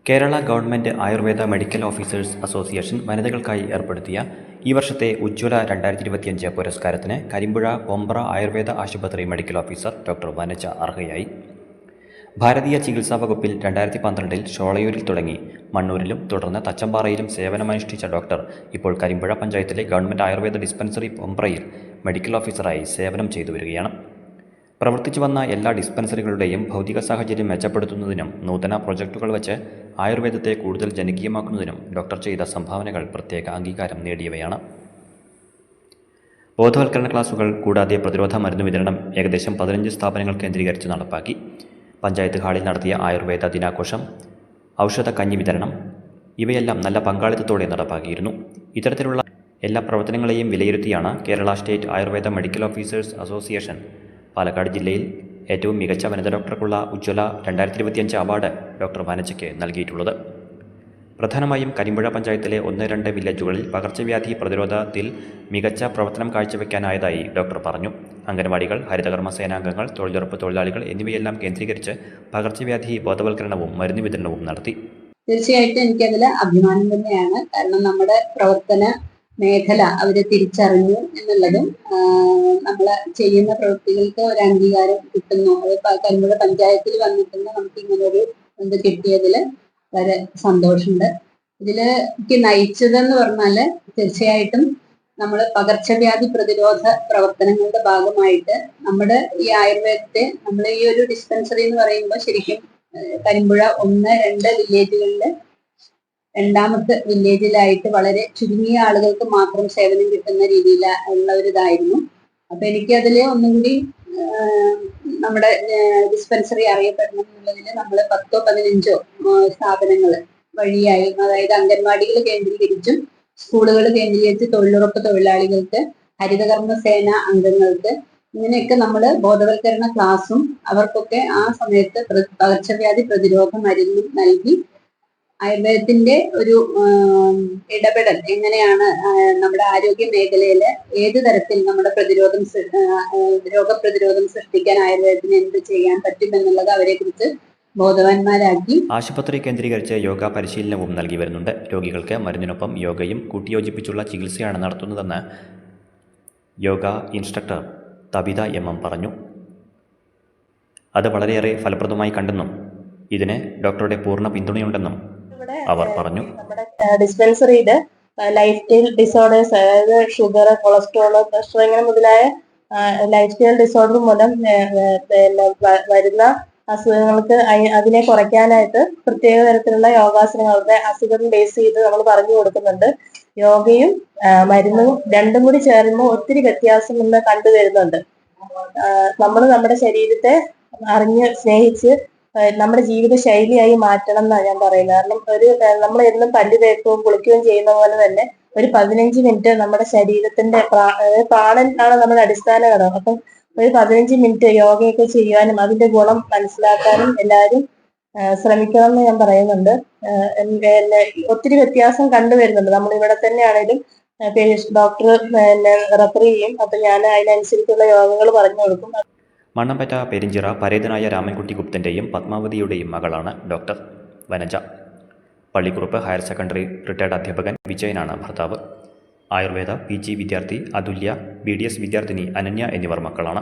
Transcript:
Kerala government Ayurveda medical officers association വനിതകൾക്കായി ഏർപ്പെടുത്തിയ ഈ വർഷത്തെ ഉജ്ജ്വല 2025 പുരസ്കാരത്തിന് കരിമ്പുഴ പൊമ്പ്ര ആയുർവേദ ആശുപത്രി മെഡിക്കൽ ഓഫീസർ ഡോക്ടർ വനജ അർഹയായി. ഭാരതീയ ചികിത്സാ വകുപ്പിൽ 2012 ഷോളയൂരിൽ തുടങ്ങി മണ്ണൂരിലും തുടർന്ന് തച്ചമ്പാറയിലും സേവനമനുഷ്ഠിച്ച ഡോക്ടർ ഇപ്പോൾ കരിമ്പുഴ പഞ്ചായത്തിലെ ഗവൺമെൻറ് ആയുർവേദ ഡിസ്പെൻസറി പൊമ്പ്രയിൽ മെഡിക്കൽ ഓഫീസറായി സേവനം ചെയ്തു വരികയാണ്. പ്രവർത്തിച്ചു വന്ന എല്ലാ ഡിസ്പെൻസറികളുടെയും ഭൗതിക സാഹചര്യം മെച്ചപ്പെടുത്തുന്നതിനും നൂതന പ്രൊജക്ടുകൾ വച്ച് ആയുർവേദത്തെ കൂടുതൽ ജനകീയമാക്കുന്നതിനും ഡോക്ടർ ചെയ്ത സംഭാവനകൾ പ്രത്യേക അംഗീകാരം നേടിയവയാണ്. ബോധവൽക്കരണ ക്ലാസുകൾ കൂടാതെ പ്രതിരോധ മരുന്ന് വിതരണം ഏകദേശം 15 സ്ഥാപനങ്ങൾ കേന്ദ്രീകരിച്ച് നടപ്പാക്കി. പഞ്ചായത്ത് ഹാളിൽ നടത്തിയ ആയുർവേദ ദിനാഘോഷം, ഔഷധ കഞ്ഞി വിതരണം ഇവയെല്ലാം നല്ല പങ്കാളിത്തത്തോടെ നടപ്പാക്കിയിരുന്നു. ഇത്തരത്തിലുള്ള എല്ലാ പ്രവർത്തനങ്ങളെയും വിലയിരുത്തിയാണ് Kerala state Ayurveda medical officers association Palakkad ജില്ലയിൽ ഏറ്റവും മികച്ച വനിതാ ഡോക്ടർക്കുള്ള ഉജ്ജ്വല 2025 അവാർഡ് ഡോക്ടർ വനജയ്ക്ക് നൽകിയിട്ടുള്ളത്. പ്രധാനമായും കരിമ്പുഴ പഞ്ചായത്തിലെ 1-2 വില്ലേജുകളിൽ പകർച്ചവ്യാധി പ്രതിരോധത്തിൽ മികച്ച പ്രവർത്തനം കാഴ്ചവെക്കാനായതായി ഡോക്ടർ പറഞ്ഞു. അംഗനവാടികൾ, ഹരിതകർമ്മ സേനാംഗങ്ങൾ, തൊഴിലുറപ്പ് തൊഴിലാളികൾ എന്നിവയെല്ലാം കേന്ദ്രീകരിച്ച് പകർച്ചവ്യാധി ബോധവൽക്കരണവും മരുന്ന് വിതരണവും നടത്തി. തീർച്ചയായിട്ടും എനിക്കതിൽ അഭിമാനം തന്നെയാണ്. കാരണം നമ്മുടെ പ്രവർത്തന മേഖല അവരെ തിരിച്ചറിഞ്ഞു എന്നുള്ളതും നമ്മൾ ചെയ്യുന്ന പ്രവൃത്തികൾക്ക് ഒരു അംഗീകാരം കിട്ടുന്നു. അത് കരിമ്പുഴ പഞ്ചായത്തിൽ വന്നിട്ട് നമുക്ക് ഇങ്ങനൊരു ഇത് കിട്ടിയതിൽ വളരെ സന്തോഷമുണ്ട്. ഇതിലേക്ക് നയിച്ചതെന്ന് പറഞ്ഞാൽ തീർച്ചയായിട്ടും നമ്മൾ പകർച്ചവ്യാധി പ്രതിരോധ പ്രവർത്തനങ്ങളുടെ ഭാഗമായിട്ട് നമ്മുടെ ഈ ആയുർവേദത്തെ നമ്മൾ ഈ ഒരു ഡിസ്പെൻസറി എന്ന് പറയുമ്പോൾ ശരിക്കും കരിമ്പുഴ 1-2 വില്ലേജുകളിൽ രണ്ടാമത്തെ വില്ലേജിലായിട്ട് വളരെ ചുരുങ്ങിയ ആളുകൾക്ക് മാത്രം സേവനം കിട്ടുന്ന രീതിയിലുള്ള ഒരു ഇതായിരുന്നു. അപ്പൊ എനിക്ക് അതില് ഒന്നും കൂടി നമ്മുടെ ഡിസ്പെൻസറി അറിയപ്പെടണം എന്നുള്ളതിൽ നമ്മൾ 10-15 സ്ഥാപനങ്ങൾ വഴിയായി, അതായത് അംഗൻവാടികൾ കേന്ദ്രീകരിച്ചും സ്കൂളുകൾ കേന്ദ്രീകരിച്ച് തൊഴിലുറപ്പ് തൊഴിലാളികൾക്ക്, ഹരിതകർമ്മ സേന അംഗങ്ങൾക്ക് ഇങ്ങനെയൊക്കെ നമ്മൾ ബോധവൽക്കരണ ക്ലാസ്സും അവർക്കൊക്കെ ആ സമയത്ത് പകർച്ചവ്യാധി പ്രതിരോധ മരുന്നും നൽകി ആയുർവേദത്തിന്റെ ഒരു ഇടപെടൽ എങ്ങനെയാണ് നമ്മുടെ ആരോഗ്യ മേഖലയിൽ ഏത് തരത്തിൽ നമ്മുടെ രോഗപ്രതിരോധം സൃഷ്ടിക്കാൻ ആയുർവേദത്തിന് എന്ത് ചെയ്യാൻ പറ്റും എന്നുള്ളത് അവരെ കുറിച്ച് ബോധവാന്മാരാക്കി. ആശുപത്രി കേന്ദ്രീകരിച്ച് യോഗ പരിശീലനവും നൽകി വരുന്നുണ്ട്. രോഗികൾക്ക് മരുന്നിനൊപ്പം യോഗയും കൂട്ടിയോജിപ്പിച്ചുള്ള ചികിത്സയാണ് നടത്തുന്നതെന്ന് യോഗ ഇൻസ്ട്രക്ടർ തബിത MM പറഞ്ഞു. അത് വളരെയേറെ ഫലപ്രദമായി കണ്ടെന്നും ഇതിന് ഡോക്ടറുടെ പൂർണ്ണ പിന്തുണയുണ്ടെന്നും അവർ പറഞ്ഞു. നമ്മുടെ ഡിസ്പെൻസറിയിൽ ലൈഫ് സ്റ്റൈൽ ഡിസോർഡേഴ്സ്, അതായത് ഷുഗർ, കൊളസ്ട്രോൾ, പ്രഷർ ഇങ്ങനെ മുതലായ ലൈഫ് സ്റ്റൈൽ ഡിസോർഡർ മൂലം വരുന്ന അസുഖങ്ങൾക്ക് അതിനെ കുറയ്ക്കാനായിട്ട് പ്രത്യേക തരത്തിലുള്ള യോഗാസനങ്ങളുടെ അസുഖം ബേസ് ചെയ്ത് നമ്മൾ പറഞ്ഞു കൊടുക്കുന്നുണ്ട്. യോഗയും മരുന്നും രണ്ടും കൂടി ചേരുമ്പോൾ ഒത്തിരി വ്യത്യാസം ഇന്ന് കണ്ടുവരുന്നുണ്ട്. നമ്മൾ നമ്മുടെ ശരീരത്തെ അറിഞ്ഞ് സ്നേഹിച്ച് നമ്മുടെ ജീവിത ശൈലിയായി മാറ്റണം എന്നാണ് ഞാൻ പറയുന്നത്. കാരണം നമ്മൾ എന്നും പല്ല് തേക്കുകയും കുളിക്കുകയും ചെയ്യുന്ന പോലെ തന്നെ ഒരു 15 മിനിറ്റ് നമ്മുടെ ശരീരത്തിന്റെ പ്രാണൻ ആണ് നമ്മുടെ അടിസ്ഥാന ഘടകം. അപ്പം ഒരു 15 മിനിറ്റ് യോഗയൊക്കെ ചെയ്യാനും അതിന്റെ ഗുണം മനസ്സിലാക്കാനും എല്ലാവരും ശ്രമിക്കണം എന്ന് ഞാൻ പറയുന്നുണ്ട്. ഒത്തിരി വ്യത്യാസം കണ്ടുവരുന്നുണ്ട്. നമ്മൾ ഇവിടെ തന്നെ ആണെങ്കിലും ഡോക്ടർ റെഫർ ചെയ്യും. അപ്പൊ ഞാൻ അതിനനുസരിച്ചുള്ള യോഗങ്ങൾ പറഞ്ഞു കൊടുക്കും. മണ്ണമ്പറ്റ പെരിഞ്ചിറ പരേതനായ രാമൻകുട്ടി ഗുപ്തൻ്റെയും പത്മാവതിയുടെയും മകളാണ് doctor Vanaja. Pallikkuruppu higher secondary retired അധ്യാപകൻ വിജയനാണ് ഭർത്താവ്. ആയുർവേദ PG വിദ്യാർത്ഥി അതുല്യ, BDS വിദ്യാർത്ഥിനി അനന്യ എന്നിവർ മക്കളാണ്.